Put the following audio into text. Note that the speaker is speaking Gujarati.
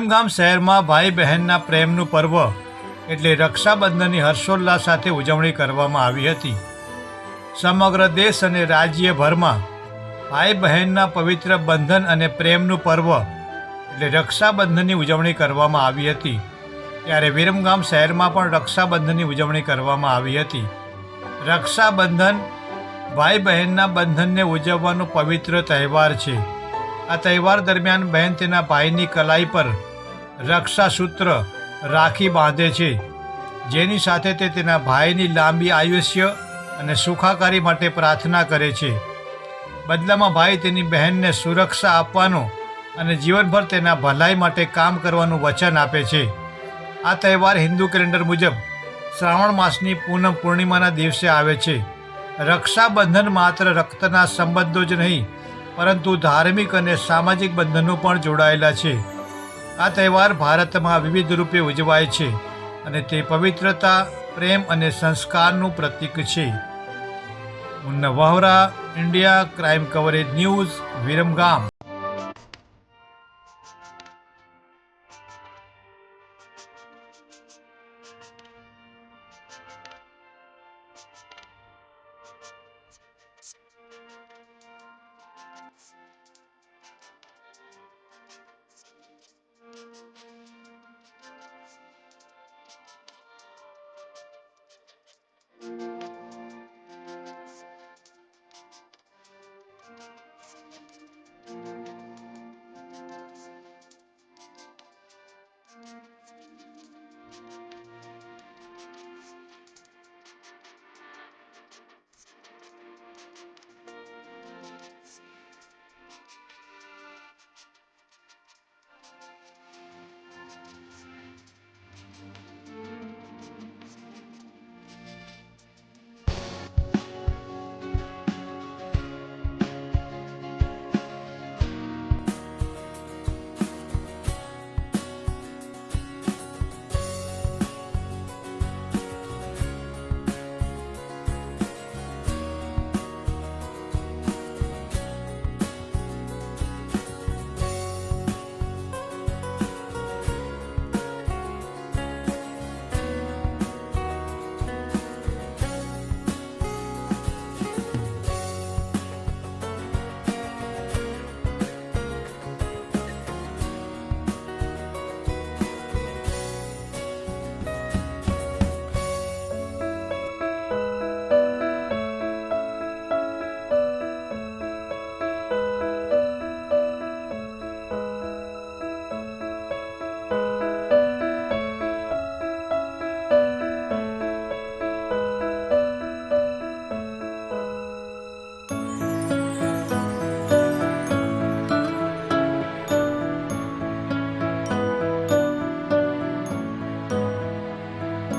ગામ શહેરમાં ભાઈ બહેનના પ્રેમનું પર્વ એટલે રક્ષાબંધનની હર્ષોલ્લાસ સાથે ઉજવણી કરવામાં આવી હતી. સમગ્ર દેશ અને રાજ્યભરમાં ભાઈ બહેનના પવિત્ર બંધન અને પ્રેમનું પર્વ એટલે રક્ષાબંધનની ઉજવણી કરવામાં આવી હતી. ત્યારે વિરમગામ શહેરમાં પણ રક્ષાબંધનની ઉજવણી કરવામાં આવી હતી. રક્ષાબંધન ભાઈ બહેનના બંધનને ઉજવવાનો પવિત્ર તહેવાર છે. આ તહેવાર દરમિયાન બહેન તેના ભાઈની કલાઈ પર રક્ષાસૂત્ર રાખી બાંધે છે, જેની સાથે તે તેના ભાઈની લાંબી આયુષ્ય અને સુખાકારી માટે પ્રાર્થના કરે છે. બદલામાં ભાઈ તેની બહેનને સુરક્ષા આપવાનો અને જીવનભર તેના ભલાઈ માટે કામ કરવાનું વચન આપે છે. આ તહેવાર હિન્દુ કેલેન્ડર મુજબ શ્રાવણ માસની પૂનમ પૂર્ણિમાના દિવસે આવે છે. રક્ષાબંધન માત્ર રક્તના સંબંધો જ નહીં, પરંતુ ધાર્મિક અને સામાજિક બંધનો પણ જોડાયેલા છે. આ તહેવાર ભારતમાં વિવિધ રૂપે ઉજવાય છે અને તે પવિત્રતા, પ્રેમ અને સંસ્કારનું પ્રતીક છે. Munna Bohra, India crime coverage news, Viramgam.